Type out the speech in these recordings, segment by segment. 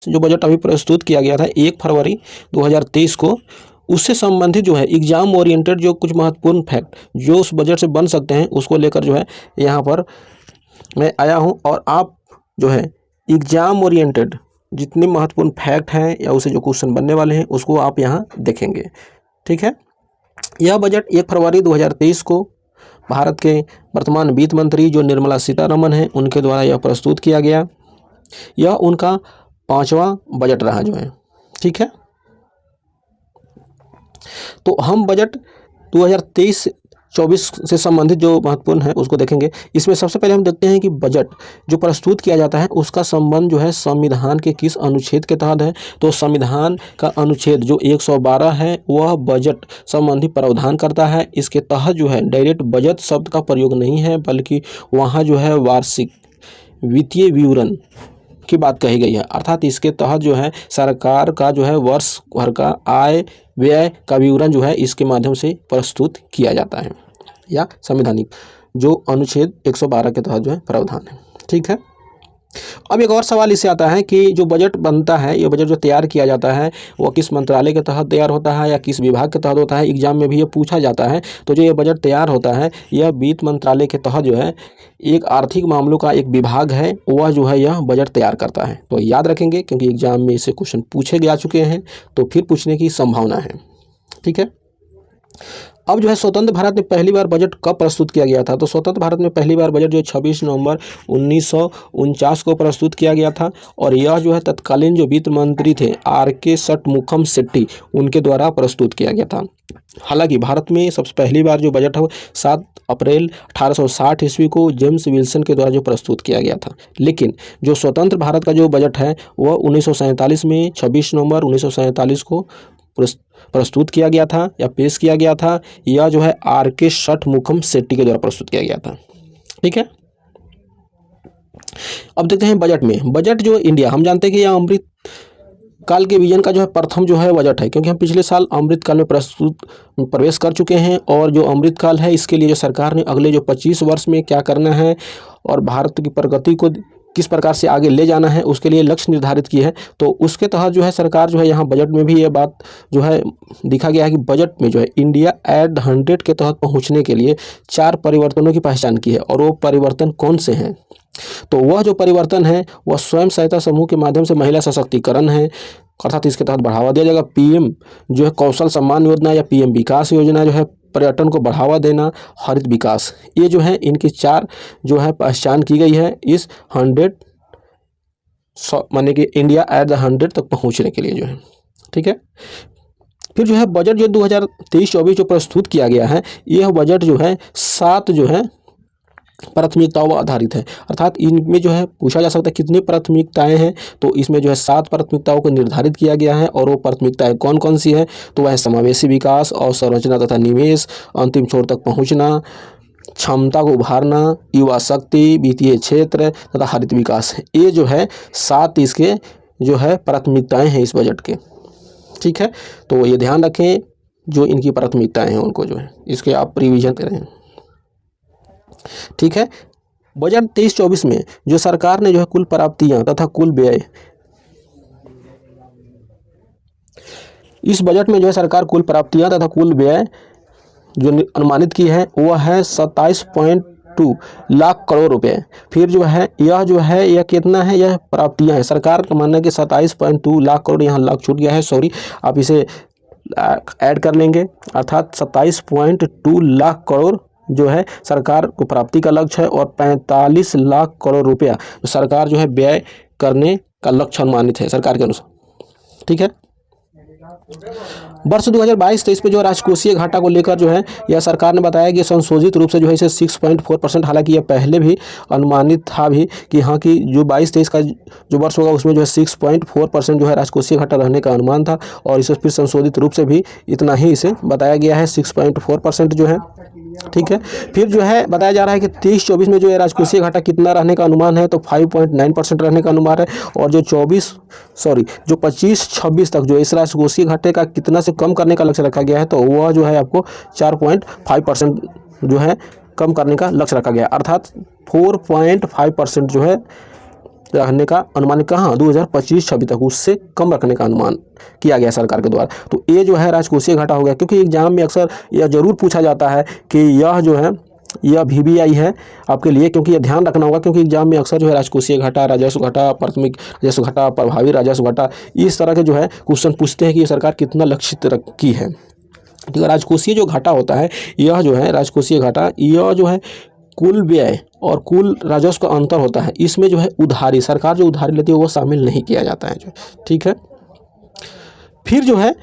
जो बजट अभी प्रस्तुत किया गया था 1 फरवरी 2023 को, उससे संबंधित जो है एग्जाम ओरिएंटेड जो कुछ महत्वपूर्ण फैक्ट जो उस बजट से बन सकते हैं उसको लेकर जो है यहाँ पर मैं आया हूँ। और आप जो है एग्जाम ओरिएंटेड जितने महत्वपूर्ण फैक्ट हैं या उसे जो क्वेश्चन बनने वाले हैं उसको आप यहाँ देखेंगे। ठीक है, यह बजट 1 फरवरी 2023 को भारत के वर्तमान वित्त मंत्री जो निर्मला सीतारमण हैं उनके द्वारा यह प्रस्तुत किया गया। यह उनका 5वां बजट रहा जो है। ठीक है, तो हम बजट 2023-24 से संबंधित जो महत्वपूर्ण है उसको देखेंगे। इसमें सबसे पहले हम देखते हैं कि बजट जो प्रस्तुत किया जाता है उसका संबंध जो है संविधान के किस अनुच्छेद के तहत है। तो संविधान का अनुच्छेद जो 112 है वह बजट संबंधी प्रावधान करता है। इसके तहत जो है डायरेक्ट बजट शब्द का प्रयोग नहीं है, बल्कि वहाँ जो है वार्षिक वित्तीय विवरण की बात कही गई है। अर्थात इसके तहत जो है सरकार का जो है वर्ष भर का आय व्यय का विवरण जो है इसके माध्यम से प्रस्तुत किया जाता है, या संवैधानिक जो अनुच्छेद 112 के तहत जो है प्रावधान है। ठीक है, अब एक और सवाल इससे आता है कि जो बजट बनता है, ये बजट जो तैयार किया जाता है वो किस मंत्रालय के तहत तैयार होता है या किस विभाग के तहत होता है। एग्जाम में भी ये पूछा जाता है। तो जो ये बजट तैयार होता है यह वित्त मंत्रालय के तहत जो है एक आर्थिक मामलों का एक विभाग है, वह जो है यह बजट तैयार करता है। तो याद रखेंगे क्योंकि एग्जाम में इससे क्वेश्चन पूछे जा चुके हैं, तो फिर पूछने की संभावना है। ठीक है, अब जो है स्वतंत्र भारत में पहली बार बजट कब प्रस्तुत किया गया था। तो स्वतंत्र भारत में पहली बार बजट जो 26 नवंबर 1949 को प्रस्तुत किया गया था। और यह जो है तत्कालीन जो वित्त मंत्री थे RK षटमुखम शेट्टी उनके द्वारा प्रस्तुत किया गया था। हालांकि भारत में सबसे पहली बार जो बजट है 7 अप्रैल 1860 ईस्वी को जेम्स विल्सन के द्वारा जो प्रस्तुत किया गया था। लेकिन जो स्वतंत्र भारत का जो बजट है वह 1947 में 26 नवंबर 1947 को प्रस्तुत किया गया था या पेश किया गया था। यह जो है RK षटमुखम शेट्टी के द्वारा प्रस्तुत किया गया था। ठीक है, अब देखते हैं बजट में। बजट जो इंडिया, हम जानते हैं कि यह अमृत काल के विजन का जो है प्रथम जो है बजट है, क्योंकि हम पिछले साल अमृत काल में प्रवेश कर चुके हैं। और जो अमृत काल है इसके लिए जो सरकार ने अगले जो 25 वर्ष में क्या करना है और भारत की प्रगति को किस प्रकार से आगे ले जाना है उसके लिए लक्ष्य निर्धारित किए हैं। तो उसके तहत जो है सरकार जो है यहाँ बजट में भी ये बात जो है दिखा गया है कि बजट में जो है इंडिया एट 100 के तहत पहुँचने के लिए 4 परिवर्तनों की पहचान की है। और वो परिवर्तन कौन से हैं? तो वह जो परिवर्तन है वह स्वयं सहायता समूह के माध्यम से महिला सशक्तिकरण है। अर्थात इसके तहत बढ़ावा दिया जाएगा। PM जो है कौशल सम्मान योजना या PM विकास योजना जो है पर्यटन को बढ़ावा देना, हरित विकास, ये जो है इनकी 4 जो है पहचान की गई है इस 100 माने कि इंडिया एट 100 तक पहुंचने के लिए जो है। ठीक है, फिर जो है बजट जो 2023-24 जो प्रस्तुत किया गया है यह बजट जो है 7 जो है प्राथमिकताओं आधारित है। अर्थात इनमें जो है पूछा जा सकता है कितनी प्राथमिकताएं हैं। तो इसमें जो है 7 प्राथमिकताओं को निर्धारित किया गया है। और वो प्राथमिकताएं कौन कौन सी है? तो वह समावेशी विकास और संरचना तथा निवेश, अंतिम छोर तक पहुंचना, क्षमता को उभारना, युवा शक्ति, वित्तीय क्षेत्र तथा हरित विकास। ये जो है 7 इसके जो है प्राथमिकताएं हैं इस बजट के। ठीक है, तो ये ध्यान रखें जो इनकी प्राथमिकताएं हैं उनको जो है इसके आप रिवीजन करें। ठीक है, बजट 23-24 में जो सरकार ने जो है कुल प्राप्तियां तथा कुल व्यय, इस बजट में जो है सरकार कुल प्राप्तियां तथा कुल व्यय जो अनुमानित की है वह है 27.2 लाख करोड़ रुपए। फिर जो है यह कितना है? यह प्राप्तियां है। सरकार का मानना है कि 27.2 लाख करोड़, यहाँ लाख छूट गया है, सॉरी, आप इसे ऐड कर लेंगे। अर्थात 27.2 लाख करोड़ जो है सरकार को प्राप्ति का लक्ष्य है। और 45 लाख करोड़ रुपया जो सरकार जो है व्यय करने का लक्ष्य अनुमानित है सरकार के अनुसार। ठीक है, वर्ष 2022-23 में जो राजकोषीय घाटा को लेकर जो है यह सरकार ने बताया कि संशोधित रूप से जो है इसे 6.4%, हालांकि यह पहले भी अनुमानित था भी कि हाँ कि जो 22-23 का जो वर्ष होगा उसमें जो है 6.4% जो है राजकोषीय घाटा रहने का अनुमान था। और इसे फिर संशोधित रूप से भी इतना ही इसे बताया गया है, 6.4% जो है। ठीक है, फिर जो है बताया जा रहा है कि 23-24 में जो है राजकोषीय घाटा कितना रहने का अनुमान है? तो 5.9% रहने का अनुमान है। और जो 25-26 तक जो इस राजकोषीय घाटे का कितना से कम करने का लक्ष्य रखा गया है? तो वह जो है आपको 4.5% जो है कम करने का लक्ष्य रखा गया। अर्थात 4.5% जो है रहने का अनुमान कहाँ 2025-26 तक उससे कम रखने का अनुमान किया गया सरकार के द्वारा। तो ये जो है राजकोषीय घाटा हो गया, क्योंकि एग्जाम में अक्सर यह जरूर पूछा जाता है कि यह जो है यह VBI है आपके लिए, क्योंकि यह ध्यान रखना होगा, क्योंकि एग्जाम में अक्सर जो है राजकोषीय घाटा, राजस्व घाटा, प्राथमिक राजस्व घाटा, प्रभावी राजस्व घाटा, इस तरह के जो है क्वेश्चन पूछते हैं कि ये सरकार कितना लक्षित रखी है। ठीक है, राजकोषीय जो घाटा होता है यह जो है राजकोषीय घाटा, यह जो है कुल व्यय और कुल राजस्व का अंतर होता है। इसमें जो है उधारी, सरकार जो उधारी लेती है वो शामिल नहीं किया जाता है जो, ठीक है। फिर जो है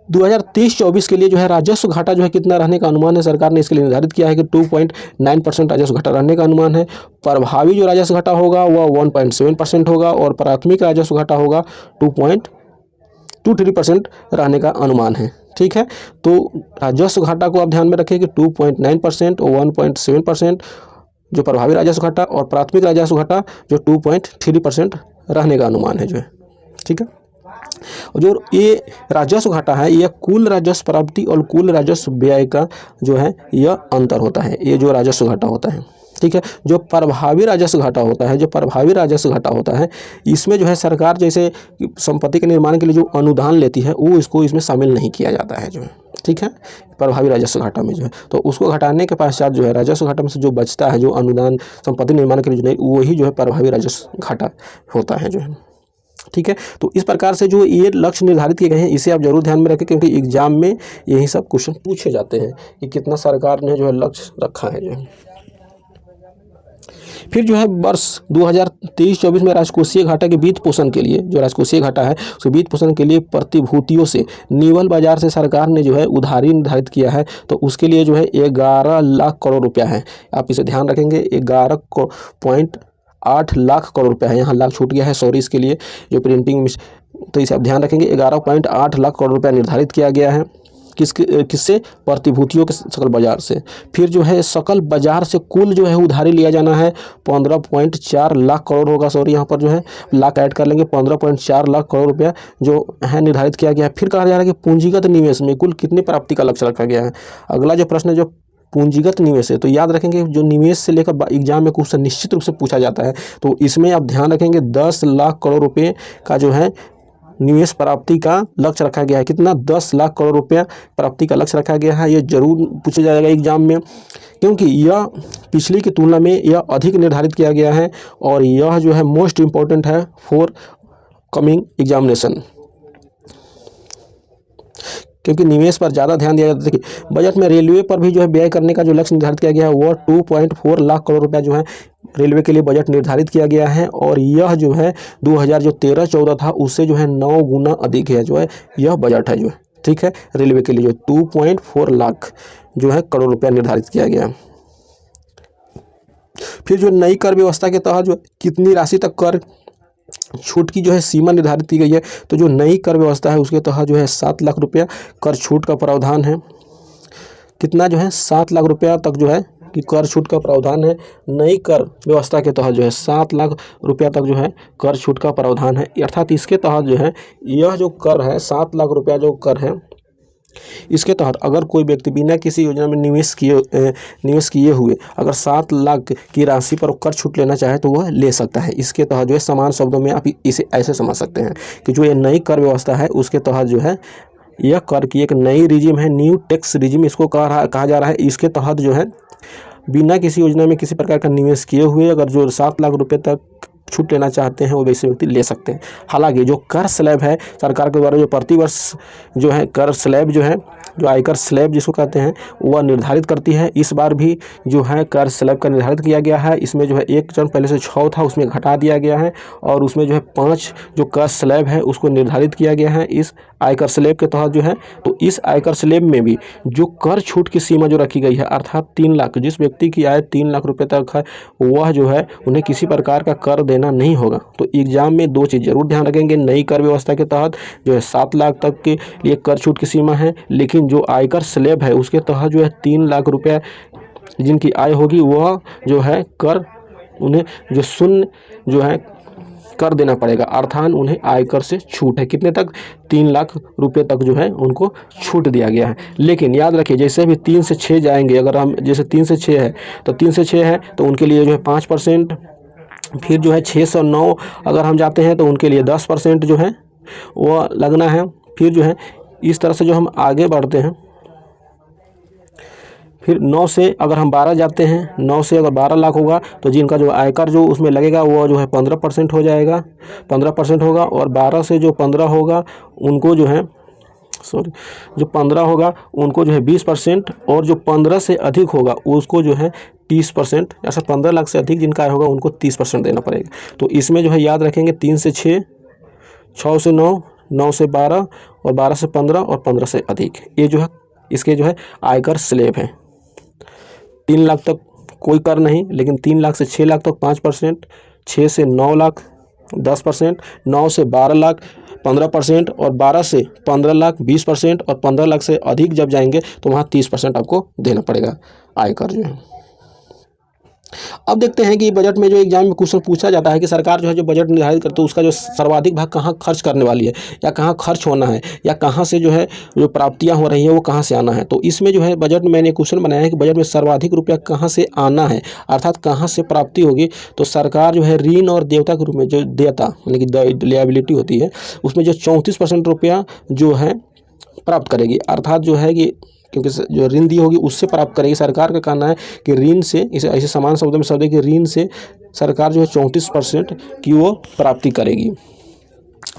2023-24 के लिए जो है राजस्व घाटा जो है कितना रहने का अनुमान है, सरकार ने इसके लिए निर्धारित किया है कि 2.9% राजस्व घाटा रहने का अनुमान है। प्रभावी जो राजस्व घाटा होगा वह 1.7% होगा और प्राथमिक राजस्व घाटा होगा 2.23% रहने का अनुमान है। ठीक है, तो राजस्व घाटा को आप ध्यान में रखें कि 2.9% और 1.7% जो प्रभावी राजस्व घाटा, और प्राथमिक राजस्व घाटा जो 2.3% रहने का अनुमान है जो है। ठीक है, जो ये राजस्व घाटा है यह कुल राजस्व प्राप्ति और कुल राजस्व व्यय का जो है यह अंतर होता है, ये जो राजस्व घाटा होता है। ठीक है, जो प्रभावी राजस्व घाटा होता है, जो प्रभावी राजस्व घाटा होता है, इसमें जो है सरकार जैसे संपत्ति के निर्माण के लिए जो अनुदान लेती है वो इसको इसमें शामिल नहीं किया जाता है जो है। ठीक है, प्रभावी राजस्व घाटा में जो है, तो उसको घटाने के पश्चात जो है राजस्व घाटा में से जो बचता है, जो अनुदान संपत्ति निर्माण के लिए जो नहीं, वही जो है प्रभावी राजस्व घाटा होता है जो है। ठीक है, तो इस प्रकार से जो ये लक्ष्य निर्धारित किए गए हैं इसे आप जरूर ध्यान में रखें, क्योंकि एग्जाम में यही सब क्वेश्चन पूछे जाते हैं कि कितना सरकार ने जो है लक्ष्य रखा है जो है। फिर जो है वर्ष 2023-24 में राजकोषीय घाटा के वित्त पोषण के लिए, जो राजकोषीय घाटा है उसके वित्त पोषण के लिए प्रतिभूतियों से निवल बाजार से सरकार ने जो है उधारी निर्धारित किया है। तो उसके लिए जो है 11 लाख करोड़ रुपया है, आप इसे ध्यान रखेंगे। 11.8 लाख करोड़ रुपया है, यहाँ लाख छूट गया है, सॉरी इसके लिए जो प्रिंटिंग में, तो इसे आप ध्यान रखेंगे। 11.8 लाख करोड़ रुपया निर्धारित किया गया है किससे, प्रतिभूतियों के सकल बाजार से। फिर जो है सकल बाजार से कुल जो है उधारी लिया जाना है 15.4 लाख करोड़ होगा, सॉरी यहाँ पर जो है लाख ऐड कर लेंगे, 15.4 लाख करोड़ रुपया जो है निर्धारित किया गया है। फिर कहा जा रहा है कि पूंजीगत निवेश में कुल कितनी प्राप्ति का लक्ष्य रखा गया है। अगला जो प्रश्न है जो पूंजीगत निवेश है, तो याद रखेंगे जो निवेश से लेकर एग्जाम में क्वेश्चन निश्चित रूप से पूछा जाता है, तो इसमें आप ध्यान रखेंगे 10 लाख करोड़ रुपये का जो है निवेश प्राप्ति का लक्ष्य रखा गया है। कितना, 10 लाख करोड़ रुपया प्राप्ति का लक्ष्य रखा गया है। ये जरूर पूछा जाएगा एग्जाम में, क्योंकि यह पिछली की तुलना में यह अधिक निर्धारित किया गया है और यह जो है मोस्ट इम्पोर्टेंट है फॉर कमिंग एग्जामिनेशन, क्योंकि निवेश पर ज़्यादा ध्यान दिया जाता है। देखिए बजट में रेलवे पर भी जो है व्यय करने का जो लक्ष्य निर्धारित किया गया है वह 2.4 लाख करोड़ रुपया जो है रेलवे के लिए बजट निर्धारित किया गया है, और यह जो है 2013-14 था उससे जो है 9 गुना अधिक है जो है यह बजट है जो है। ठीक है, रेलवे के लिए जो 2.4 लाख जो है करोड़ रुपया निर्धारित किया गया। फिर जो नई कर व्यवस्था के तहत जो कितनी राशि तक कर छूट की जो है सीमा निर्धारित की गई है, तो जो नई कर व्यवस्था है उसके तहत जो है 7 लाख रुपया कर छूट का प्रावधान है। कितना जो है 7 लाख रुपया तक जो है कि कर छूट का प्रावधान है। नई कर व्यवस्था के तहत जो है 7 लाख रुपया तक जो है कर छूट का प्रावधान है, अर्थात इसके तहत जो है यह जो कर है 7 लाख रुपया जो कर है, इसके तहत अगर कोई व्यक्ति बिना किसी योजना में निवेश किए हुए अगर 7 लाख की राशि पर कर छूट लेना चाहे तो वह ले सकता है। इसके तहत जो है समान शब्दों में आप इसे ऐसे समझ सकते हैं कि जो ये नई कर व्यवस्था है उसके तहत जो है यह कर की एक नई रिजिम है, न्यू टैक्स रिजिम इसको कहा जा रहा है। इसके तहत जो है बिना किसी योजना में किसी प्रकार का निवेश किए हुए अगर जो 7 लाख रुपये तक छूट लेना चाहते हैं वो वैसे व्यक्ति ले सकते हैं। हालांकि जो कर स्लैब है सरकार के द्वारा जो प्रतिवर्ष जो है कर स्लैब जो है, जो आयकर स्लैब जिसको कहते हैं, वह निर्धारित करती है। इस बार भी जो है कर स्लैब का निर्धारित किया गया है। इसमें जो है 1 चरण पहले से 6 था उसमें घटा दिया गया है और उसमें जो है 5 जो कर स्लैब है उसको निर्धारित किया गया है इस आयकर स्लैब के तहत जो है। तो इस आयकर स्लैब में भी जो कर छूट की सीमा जो रखी गई है अर्थात 3 लाख, जिस व्यक्ति की आय 3 लाख रुपये तक है वह जो है उन्हें किसी प्रकार का कर देना नहीं होगा। तो एग्जाम में 2 चीज़ जरूर ध्यान रखेंगे, नई कर व्यवस्था के तहत जो है 7 लाख तक के लिए कर छूट की सीमा है, लेकिन जो आयकर स्लैब है उसके तहत जो है 3 लाख रुपये जिनकी आय होगी वह जो है कर उन्हें जो शून्य जो है कर देना पड़ेगा, अर्थात उन्हें आयकर से छूट है। कितने तक, 3 लाख रुपए तक जो है उनको छूट दिया गया है। लेकिन याद रखिए जैसे भी 3 से 6 जाएंगे, अगर हम जैसे 3 से 6 है तो 3 से 6 है तो उनके लिए जो है 5% फिर जो है 6 से 9 अगर हम जाते हैं तो उनके लिए 10% जो है वो लगना है। फिर जो है इस तरह से जो हम आगे बढ़ते हैं, फिर 9 से अगर हम 12 जाते हैं, 9 से अगर 12 लाख होगा तो जिनका जो आयकर जो उसमें लगेगा वो जो है 15% हो जाएगा, 15% होगा। और 12 से जो 15 होगा उनको जो है जो 15 होगा उनको जो है 20%, और जो 15 से अधिक होगा उसको जो है 30%। ऐसा 15 लाख से अधिक जिनका आय होगा उनको 30% देना पड़ेगा। तो इसमें जो है याद रखेंगे 3 से 6, 6 से 9, 9 से 12 और 12 से 15 और 15 से अधिक, ये जो है इसके जो है आयकर स्लैब हैं। 3 लाख तक कोई कर नहीं, लेकिन 3 लाख से 6 लाख तक 5%, 6 से 9 लाख 10%, 9 से 12 लाख 15%, और 12 से 15 लाख 20%, और 15 लाख से अधिक जब जाएंगे तो वहाँ 30% आपको देना पड़ेगा आयकर जो है। अब देखते हैं कि बजट में जो एग्जाम में क्वेश्चन पूछा जाता है कि सरकार जो है जो बजट निर्धारित करते है उसका जो सर्वाधिक भाग कहाँ खर्च करने वाली है, या कहाँ खर्च होना है, या कहाँ से जो है जो प्राप्तियां हो रही है वो कहाँ से आना है। तो इसमें जो है बजट में मैंने क्वेश्चन बनाया है कि बजट में सर्वाधिक रुपया कहाँ से आना है, अर्थात कहाँ से प्राप्ति होगी। तो सरकार जो है ऋण और देयता के रूप में जो देयता यानी कि लायबिलिटी होती है उसमें जो 34% रुपया जो है प्राप्त करेगी, अर्थात जो है कि क्योंकि जो ऋण दी होगी उससे प्राप्त करेगी। सरकार का कहना है कि ऋण से, इसे ऐसे समान शब्दों में शब्द है कि ऋण से सरकार जो है 34% की वो प्राप्ति करेगी।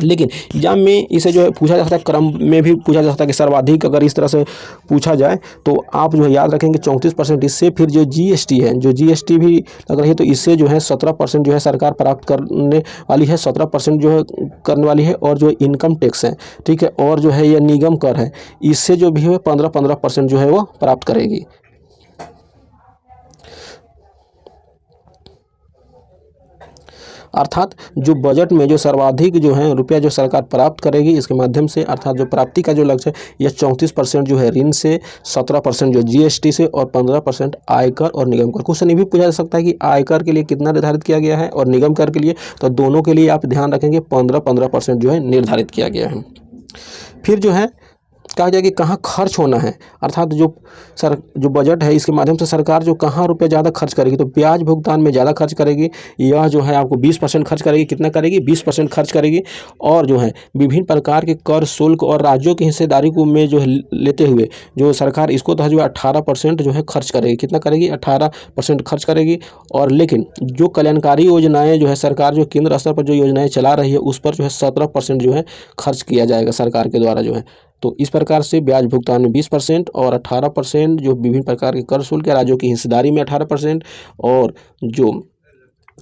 लेकिन एग्जाम में इसे जो है पूछा जा सकता है, क्रम में भी पूछा जा सकता है कि सर्वाधिक अगर इस तरह से पूछा जाए तो आप जो है याद रखेंगे 34%। इससे फिर जो जीएसटी है, जो जीएसटी भी लग रही है तो इससे जो है 17% जो है सरकार प्राप्त करने वाली है, 17% जो है करने वाली है। और जो इनकम टैक्स है, ठीक है, और जो है ये निगम कर है, इससे जो भी है 15% जो है वो प्राप्त करेगी। अर्थात जो बजट में जो सर्वाधिक जो है रुपया जो सरकार प्राप्त करेगी इसके माध्यम से, अर्थात जो प्राप्ति का जो लक्ष्य है यह 34% जो है ऋण से, 17% जो जीएसटी से, और 15% आयकर और निगम कर। क्वेश्चन ये भी पूछा जा सकता है कि आयकर के लिए कितना निर्धारित किया गया है और निगम कर के लिए, तो दोनों के लिए आप ध्यान रखेंगे 15% जो है निर्धारित किया गया है। फिर जो है कहा जाए कि कहाँ खर्च होना है, अर्थात जो बजट है इसके माध्यम से सरकार जो कहाँ रुपये ज़्यादा खर्च करेगी, तो ब्याज भुगतान में ज़्यादा खर्च करेगी। यह जो है आपको 20% खर्च करेगी। कितना करेगी? 20% खर्च करेगी। और जो है विभिन्न प्रकार के कर, शुल्क और राज्यों की हिस्सेदारी को में जो है लेते हुए जो सरकार इसको तो जो 18% जो है खर्च करेगी। कितना करेगी? 18% खर्च करेगी। और लेकिन जो कल्याणकारी योजनाएँ जो है सरकार जो केंद्र स्तर पर जो योजनाएँ चला रही है उस पर जो है 17% जो है खर्च किया जाएगा सरकार के द्वारा जो है। तो इस प्रकार से ब्याज भुगतान में 20% और 18% जो विभिन्न प्रकार के कर शुल्क या राज्यों की हिस्सेदारी में 18%, और जो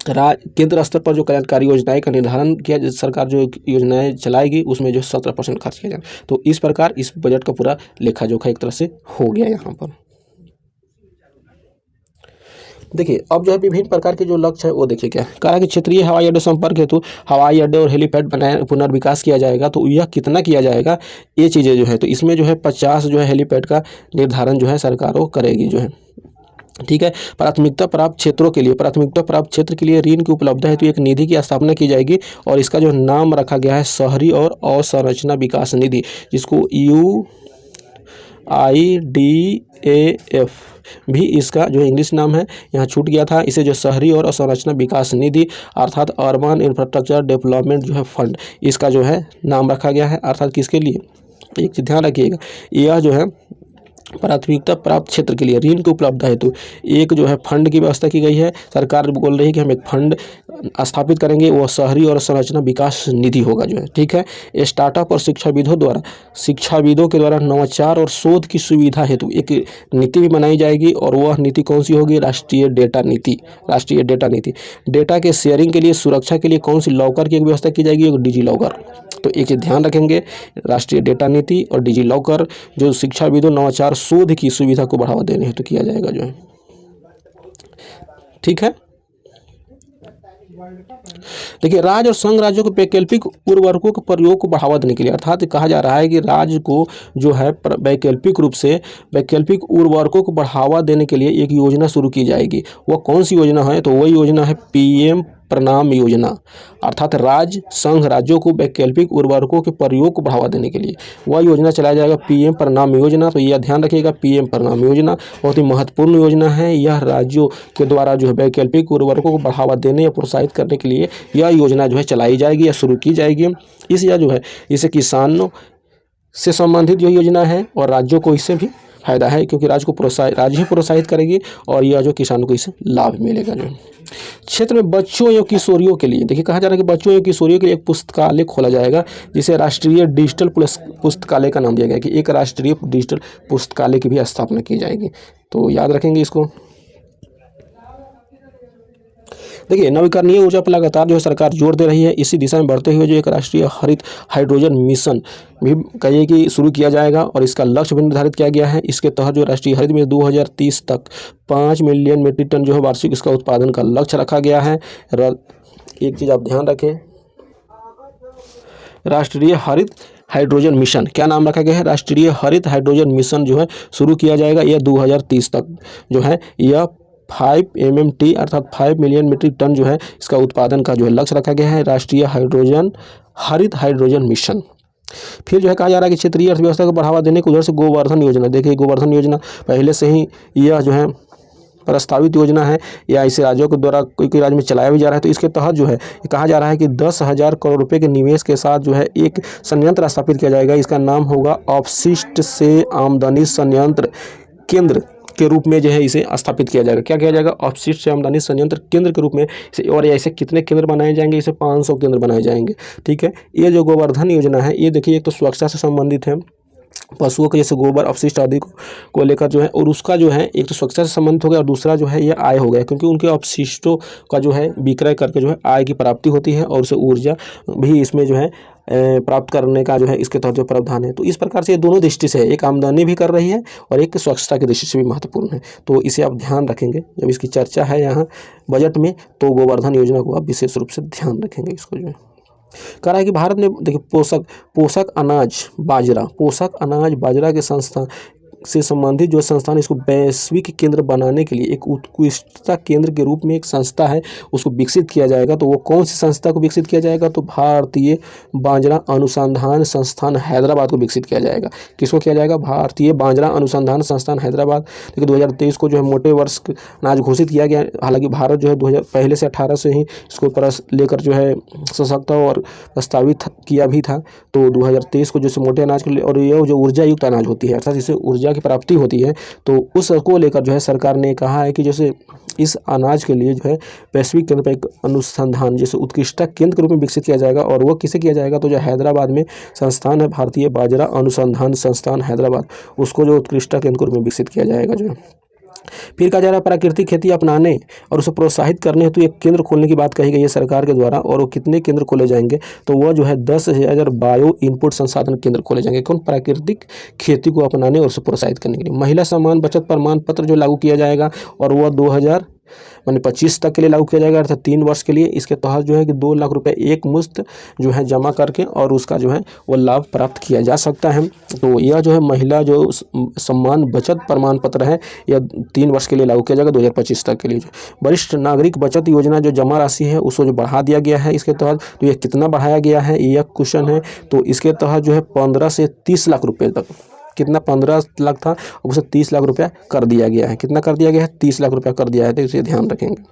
केंद्र स्तर पर जो कल्याणकारी योजनाएं का निर्धारण किया सरकार जो योजनाएं चलाएगी उसमें जो 17% खर्च किया जाए। तो इस प्रकार इस बजट का पूरा लेखा जोखा एक तरह से हो गया यहाँ पर। देखिए अब जो है विभिन्न प्रकार के जो लक्ष्य है वो देखिए क्या कह रहा है कि क्षेत्रीय हवाई अड्डे संपर्क हेतु हवाई अड्डे और हेलीपैड बनाए पुनर्विकास किया जाएगा। तो यह कितना किया जाएगा ये चीज़ें जो है, तो इसमें जो है 50 जो है हेलीपैड का निर्धारण जो है सरकार वो करेगी जो है, ठीक है। प्राथमिकता प्राप्त क्षेत्रों के लिए, प्राथमिकता प्राप्त क्षेत्र के लिए ऋण की उपलब्धता हेतु एक निधि की स्थापना की जाएगी और इसका जो नाम रखा गया है शहरी और अवसंरचना विकास निधि, जिसको UIDAF भी इसका जो इंग्लिश नाम है, यहाँ छूट गया था। इसे जो शहरी और अवसंरचना विकास निधि अर्थात अर्बन इंफ्रास्ट्रक्चर डेवलपमेंट जो है फंड, इसका जो है नाम रखा गया है। अर्थात किसके लिए, एक चीज़ ध्यान रखिएगा, यह जो है प्राथमिकता प्राप्त क्षेत्र के लिए ऋण की उपलब्धता हेतु एक जो है फंड की व्यवस्था की गई है। सरकार बोल रही है कि हम एक फंड स्थापित करेंगे, वो शहरी और संरचना विकास निधि होगा जो है, ठीक है। स्टार्टअप और शिक्षाविदों के द्वारा नवाचार और शोध की सुविधा हेतु एक नीति भी बनाई जाएगी और वह नीति कौन सी होगी? राष्ट्रीय डेटा नीति। राष्ट्रीय डेटा नीति। डेटा के शेयरिंग के लिए, सुरक्षा के लिए कौन सी लॉकर की एक व्यवस्था की जाएगी? Digi locker. तो एक चीज़ ध्यान रखेंगे, राष्ट्रीय डेटा नीति और डिजी लॉकर जो शिक्षाविदों नवाचार शोध की सुविधा को बढ़ावा देने हेतु किया जाएगा जो है, ठीक है। देखिए राज्य और संघ राज्यों के वैकल्पिक उर्वरकों के प्रयोग को बढ़ावा देने के लिए, अर्थात कहा जा रहा है कि राज्य को जो है वैकल्पिक रूप से वैकल्पिक उर्वरकों को बढ़ावा देने के लिए एक योजना शुरू की जाएगी। वह कौन सी योजना है? तो वही योजना है PM प्रणाम योजना, अर्थात राज्य संघ राज्यों को वैकल्पिक उर्वरकों के प्रयोग को बढ़ावा देने के लिए वह योजना चलाया जाएगा, पीएम प्रणाम योजना। तो यह ध्यान रखिएगा, पीएम प्रणाम योजना बहुत ही महत्वपूर्ण योजना है। यह राज्यों के द्वारा जो है वैकल्पिक उर्वरकों को बढ़ावा देने या प्रोत्साहित करने के लिए यह योजना जो है चलाई जाएगी या शुरू की जाएगी। इस यह जो है इससे किसानों से संबंधित जो योजना है और राज्यों को इससे भी फायदा है, क्योंकि राज्य ही प्रोत्साहित करेगी और यह जो किसानों को इससे लाभ मिलेगा। जो क्षेत्र में बच्चों एवं किशोरियों के लिए देखिए कहा जा रहा है कि बच्चों एवं किशोरियों के लिए एक पुस्तकालय खोला जाएगा, जिसे राष्ट्रीय डिजिटल पुस्तकालय का नाम दिया गया कि एक राष्ट्रीय डिजिटल पुस्तकालय की भी स्थापना की जाएगी। तो याद रखेंगे इसको। देखिए नवीकरणीय ऊर्जा पर लगातार जो है सरकार जोर दे रही है। इसी दिशा में बढ़ते हुए जो एक राष्ट्रीय हरित हाइड्रोजन मिशन भी कहिए कि शुरू किया जाएगा और इसका लक्ष्य भी निर्धारित किया गया है। इसके तहत जो राष्ट्रीय हरित मिशन 2030 तक 5 मिलियन मीट्रिक टन जो है वार्षिक इसका उत्पादन का लक्ष्य रखा गया है। एक चीज़ आप ध्यान रखें, राष्ट्रीय हरित हाइड्रोजन मिशन क्या नाम रखा गया है, राष्ट्रीय हरित हाइड्रोजन मिशन जो है शुरू किया जाएगा। यह 2030 तक जो है यह 5 MMT अर्थात 5 मिलियन मीट्रिक टन जो है इसका उत्पादन का जो है लक्ष्य रखा गया है, राष्ट्रीय हरित हाइड्रोजन मिशन। फिर जो है कहा जा रहा है कि क्षेत्रीय अर्थव्यवस्था को बढ़ावा देने के उधर से गोवर्धन योजना। देखिए गोवर्धन योजना पहले से ही यह जो है प्रस्तावित योजना है या इसे राज्यों के द्वारा कोई राज्य में चलाया भी जा रहा है। तो इसके तहत जो है कहा जा रहा है कि 10,000 करोड़ रुपए के निवेश के साथ जो है एक संयंत्र स्थापित किया जाएगा। इसका नाम होगा अपशिष्ट से आमदनी संयंत्र केंद्र के रूप में जो है इसे स्थापित किया जाएगा। क्या किया जाएगा, अपशिष्ट से आमदनी संयंत्र केंद्र के रूप में इसे। और ऐसे कितने केंद्र बनाए जाएंगे, इसे 500 केंद्र बनाए जाएंगे। ठीक है, ये जो गोवर्धन योजना है ये देखिए एक तो सुरक्षा से संबंधित है, पशुओं के जैसे गोबर अपशिष्ट आदि को लेकर जो है, और उसका जो है एक तो सुरक्षा से संबंधित हो गया और दूसरा जो है ये आय हो गया, क्योंकि उनके अपशिष्टों का जो है विक्रय करके जो है आय की प्राप्ति होती है और उसे ऊर्जा भी इसमें जो है प्राप्त करने का जो है इसके तहत जो प्रावधान है। तो इस प्रकार से ये दोनों दृष्टि से है, एक आमदनी भी कर रही है और एक स्वच्छता की दृष्टि से भी महत्वपूर्ण है। तो इसे आप ध्यान रखेंगे जब इसकी चर्चा है यहाँ बजट में, तो गोवर्धन योजना को आप विशेष रूप से ध्यान रखेंगे। इसको जो है कह रहा है कि भारत ने देखिए पोषक अनाज बाजरा के संस्थान से संबंधित जो संस्थान इसको वैश्विक केंद्र बनाने के लिए एक उत्कृष्टता केंद्र के रूप में एक संस्था है उसको विकसित किया जाएगा। तो वो कौन सी संस्था को विकसित किया जाएगा, तो भारतीय बाजरा अनुसंधान संस्थान हैदराबाद को विकसित किया जाएगा। किसको किया जाएगा, भारतीय बाजरा अनुसंधान संस्थान हैदराबाद। देखिए 2023 को जो है मोटे वर्ष अनाज घोषित किया गया। हालांकि भारत जो है 2000 पहले से 18 से ही इसको लेकर जो है सशक्त और प्रस्तावित किया भी था। तो 2023 को जैसे मोटे अनाज के लिए, और यह जो ऊर्जा युक्त अनाज होती है अर्थात इससे ऊर्जा की प्राप्ति होती है, तो उसको लेकर जो है सरकार ने कहा है कि जैसे इस अनाज के लिए जो है वैश्विक केंद्र पर एक अनुसंधान जैसे उत्कृष्टता केंद्र के रूप में विकसित किया जाएगा। और वो किसे किया जाएगा, तो जो हैदराबाद में संस्थान है भारतीय बाजरा अनुसंधान संस्थान हैदराबाद, उसको जो उत्कृष्टता केंद्र के रूप में विकसित किया जाएगा। जो फिर कहा जा रहा है प्राकृतिक खेती अपनाने और उसे प्रोत्साहित करने हेतु एक केंद्र खोलने की बात कही गई है सरकार के द्वारा। और वो कितने केंद्र खोले जाएंगे, तो वह जो है 10,000 बायो इनपुट संसाधन केंद्र खोले जाएंगे। कौन, प्राकृतिक खेती को अपनाने और उसे प्रोत्साहित करने के लिए। महिला सम्मान बचत प्रमाण पत्र जो लागू किया जाएगा और वह 2025 तक के लिए लागू किया जाएगा अर्थात 3 वर्ष के लिए। इसके तहत जो है कि 2 लाख रुपए एक मुश्त जो है जमा करके और उसका जो है वो लाभ प्राप्त किया जा सकता है। तो यह जो है महिला जो सम्मान बचत प्रमाण पत्र है यह 3 वर्ष के लिए लागू किया जाएगा 2025 तक के लिए। वरिष्ठ नागरिक बचत योजना जो जमा राशि है उसको जो बढ़ा दिया गया है इसके तहत, तो यह कितना बढ़ाया गया है यह क्वेश्चन है। तो इसके तहत जो है 15 से 30 लाख रुपये तक, कितना 15 लाख था उसे 30 लाख रुपया कर दिया गया है। कितना कर दिया गया है, 30 लाख रुपया कर दिया है। तो इसे ध्यान रखेंगे।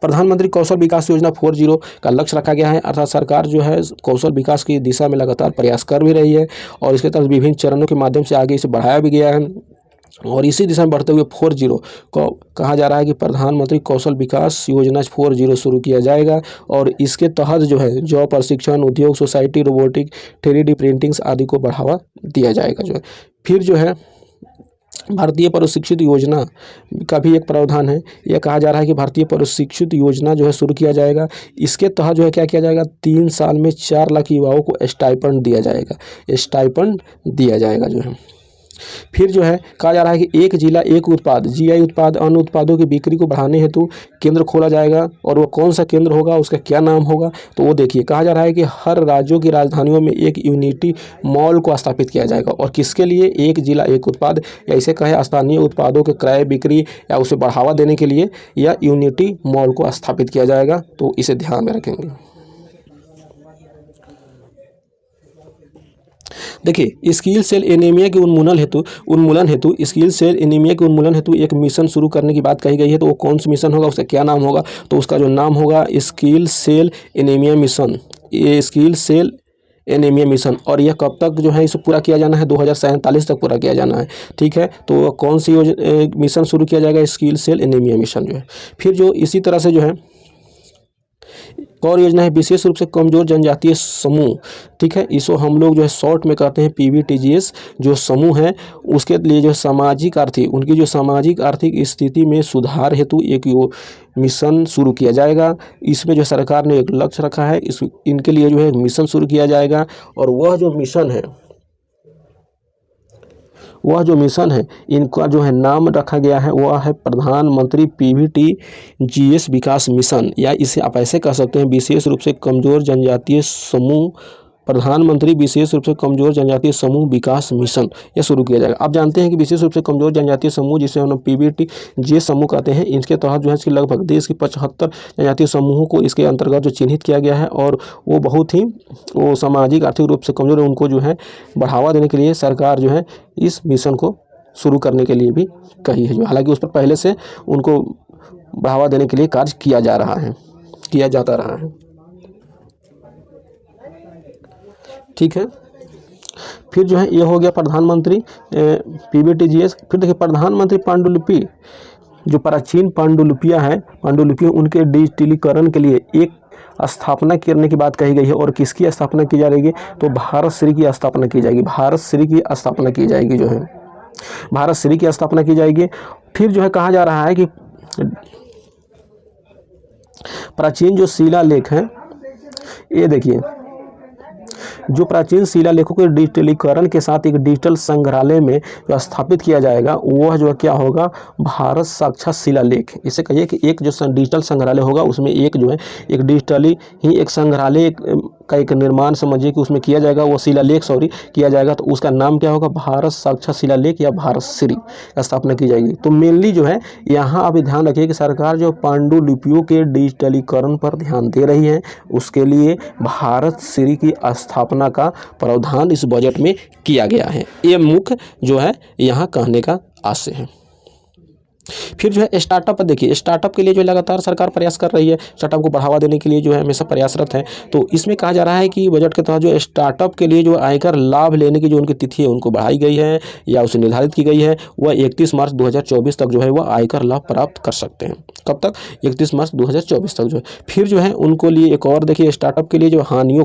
प्रधानमंत्री कौशल विकास योजना 4.0 का लक्ष्य रखा गया है अर्थात सरकार जो है कौशल विकास की दिशा में लगातार प्रयास कर भी रही है और इसके तहत विभिन्न चरणों के माध्यम से आगे इसे बढ़ाया भी गया है। और इसी दिशा में बढ़ते हुए 4.0 को कहा जा रहा है कि प्रधानमंत्री कौशल विकास योजना 4.0 शुरू किया जाएगा। और इसके तहत जो है जॉब प्रशिक्षण, उद्योग, सोसाइटी, रोबोटिक, 3D प्रिंटिंग्स आदि को बढ़ावा दिया जाएगा। जो है फिर जो है भारतीय प्रशिक्षित योजना का भी एक प्रावधान है। यह कहा जा रहा है कि भारतीय प्रशिक्षित योजना जो है शुरू किया जाएगा। इसके तहत जो है क्या किया जाएगा, 3 साल में 4 लाख युवाओं को स्टाइपेंड दिया जाएगा। स्टाइपेंड दिया जाएगा जो है। फिर जो है कहा जा रहा है कि एक जिला एक उत्पाद जीआई उत्पाद अन्य उत्पादों की बिक्री को बढ़ाने हेतु केंद्र खोला जाएगा, और वो कौन सा केंद्र होगा, उसका क्या नाम होगा, तो वो देखिए कहा जा रहा है कि हर राज्यों की राजधानियों में एक यूनिटी मॉल को स्थापित किया जाएगा। और किसके लिए, एक जिला एक उत्पाद, या इसे कहे स्थानीय उत्पादों के क्रय बिक्री या उसे बढ़ावा देने के लिए यह यूनिटी मॉल को स्थापित किया जाएगा। तो इसे ध्यान में रखेंगे। देखिए स्किल सेल एनीमिया के उन्मूलन हेतु स्किल सेल एनीमिया के उन्मूलन हेतु एक मिशन शुरू करने की बात कही गई है। तो वो कौन सा मिशन होगा, उसका क्या नाम होगा, तो उसका जो नाम होगा स्किल सेल एनीमिया मिशन, ये स्किल सेल एनीमिया मिशन। और यह कब तक जो है इसे पूरा किया जाना है, 2047 तक पूरा किया जाना है। ठीक है, तो कौन सी मिशन शुरू किया जाएगा, स्किल सेल एनीमिया मिशन जो है। फिर जो इसी तरह से जो है और योजना है विशेष रूप से कमजोर जनजातीय समूह। ठीक है, इसको हम लोग जो है शॉर्ट में कहते हैं PBTGS। जो समूह है उसके लिए जो सामाजिक आर्थिक उनकी जो सामाजिक आर्थिक स्थिति में सुधार हेतु एक मिशन शुरू किया जाएगा। इसमें जो सरकार ने एक लक्ष्य रखा है, इनके लिए जो है मिशन शुरू किया जाएगा। और वह जो मिशन है इनका जो है नाम रखा गया है वह है प्रधानमंत्री PBTGS विकास मिशन, या इसे आप ऐसे कह सकते हैं विशेष रूप से कमजोर जनजातीय समूह, प्रधानमंत्री विशेष रूप से कमजोर जनजातीय समूह विकास मिशन, यह शुरू किया जाएगा। आप जानते हैं कि विशेष रूप से कमजोर जनजातीय समूह जिसे हम PBTGS समूह कहते हैं, इनके तहत जो है इसके लगभग देश के 75 जनजातीय समूहों को इसके अंतर्गत जो चिन्हित किया गया है, और वो बहुत ही सामाजिक आर्थिक रूप से कमजोर है, उनको जो है बढ़ावा देने के लिए सरकार जो है इस मिशन को शुरू करने के लिए भी कही है। हालांकि उस पर पहले से उनको बढ़ावा देने के लिए कार्य किया जाता रहा है। ठीक है, फिर जो है ये हो गया प्रधानमंत्री PBTGS। फिर देखिए प्रधानमंत्री पांडुलिपि, जो प्राचीन पांडुलिपियाँ हैं, उनके डिजिटलीकरण के लिए एक स्थापना करने की बात कही गई है। और किसकी स्थापना की जा रही है, तो भारत श्री की स्थापना की जाएगी। भारत श्री की स्थापना की जाएगी जो है, भारत श्री की स्थापना की जाएगी। फिर जो है कहा जा रहा है कि प्राचीन जो शिलालेख हैं, ये देखिए जो प्राचीन शिलालेखों के डिजिटलीकरण के साथ एक डिजिटल संग्रहालय में जो स्थापित किया जाएगा वह जो क्या होगा, भारत साक्षात शिलालेख। इसे कहिए कि एक जो डिजिटल संग्रहालय होगा उसमें एक जो है एक डिजिटली ही एक संग्रहालय का एक निर्माण समझिए कि उसमें किया जाएगा, वो शिलालेख किया जाएगा। तो उसका नाम क्या होगा, भारत साक्षात शिलालेख या भारत श्री का स्थापना की जाएगी। तो मेनली जो है यहाँ आप ध्यान रखिए कि सरकार जो पांडुलिपियों के डिजिटलीकरण पर ध्यान दे रही है, उसके लिए भारत श्री की स्थापना का प्रावधान इस बजट में किया गया है। ये मुख्य जो है यहाँ कहने का आशय है। फिर जो है स्टार्टअप, देखिए स्टार्टअप के लिए जो लगातार सरकार प्रयास कर रही है, स्टार्टअप को बढ़ावा देने के लिए जो है हमेशा प्रयासरत है। तो इसमें कहा जा रहा है कि बजट के तहत जो स्टार्टअप के लिए जो आयकर लाभ लेने की जो उनकी तिथि है उनको बढ़ाई गई है या उसे निर्धारित की गई है। वह 31 मार्च 2024 तक जो है वह आयकर लाभ प्राप्त कर सकते हैं। कब तक, 31 मार्च 2024 तक जो है। फिर जो है उनको लिए एक और देखिए स्टार्टअप के लिए जो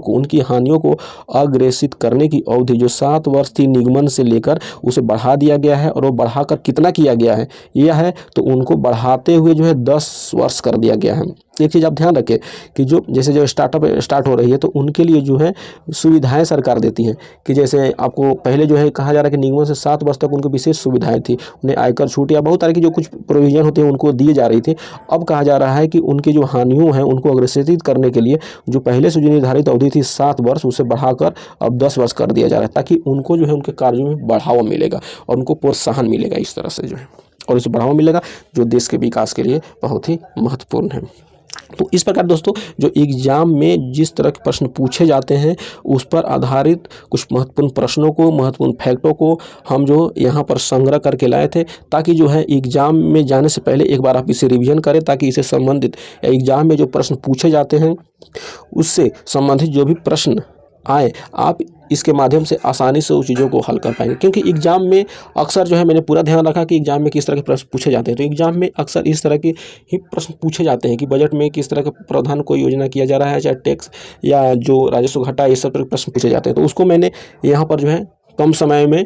उनकी हानियों को अग्रेसित करने की अवधि जो 7 वर्ष थी निगमन से लेकर उसे बढ़ा दिया गया है। और वो बढ़ाकर कितना किया गया है, यह है तो उनको बढ़ाते हुए जो है 10 वर्ष कर दिया गया है। एक चीज़ आप ध्यान रखें कि जो स्टार्टअप स्टार्ट हो रही है तो उनके लिए जो है सुविधाएं सरकार देती हैं, कि जैसे आपको पहले जो है कहा जा रहा है कि निगमों से 7 वर्ष तक उनको विशेष सुविधाएं थी, उन्हें आयकर छूट या बहुत तरह की जो कुछ प्रोविजन होते हैं उनको दिए जा रही थी। अब कहा जा रहा है कि उनकी जो हानियों हैं उनको अग्रेसित करने के लिए जो पहले से जो निर्धारित अवधि थी 7 वर्ष उसे बढ़ाकर अब 10 वर्ष कर दिया जा रहा है, ताकि उनको जो है उनके कार्यों में बढ़ावा मिलेगा और उनको प्रोत्साहन मिलेगा इस तरह से जो है, और इसे बढ़ावा मिलेगा जो देश के विकास के लिए बहुत ही महत्वपूर्ण है। तो इस प्रकार दोस्तों जो एग्जाम में जिस तरह के प्रश्न पूछे जाते हैं उस पर आधारित कुछ महत्वपूर्ण प्रश्नों को, महत्वपूर्ण फैक्टों को हम जो यहाँ पर संग्रह करके लाए थे, ताकि जो है एग्जाम में जाने से पहले एक बार आप इसे रिवीजन करें, ताकि इससे संबंधित एग्जाम में जो प्रश्न पूछे जाते हैं उससे संबंधित जो भी प्रश्न आए आप इसके माध्यम से आसानी से उस चीज़ों को हल कर पाएंगे। क्योंकि एग्जाम में अक्सर जो है मैंने पूरा ध्यान रखा कि एग्जाम में किस तरह के प्रश्न पूछे जाते हैं। तो एग्जाम में अक्सर इस तरह के ही प्रश्न पूछे जाते हैं कि बजट में किस तरह का प्रावधान कोई योजना किया जा रहा है, चाहे टैक्स या जो राजस्व घाटा, ये सब तरह के प्रश्न पूछे जाते हैं। तो उसको मैंने यहाँ पर जो है कम समय में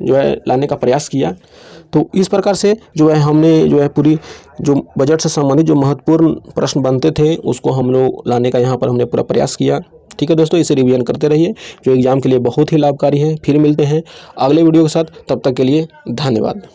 जो है लाने का प्रयास किया। तो इस प्रकार से जो है हमने जो है पूरी जो बजट से संबंधित जो महत्वपूर्ण प्रश्न बनते थे उसको हम लोग लाने का यहाँ पर हमने पूरा प्रयास किया। ठीक है दोस्तों, इसे रिवीजन करते रहिए जो एग्ज़ाम के लिए बहुत ही लाभकारी है। फिर मिलते हैं अगले वीडियो के साथ, तब तक के लिए धन्यवाद।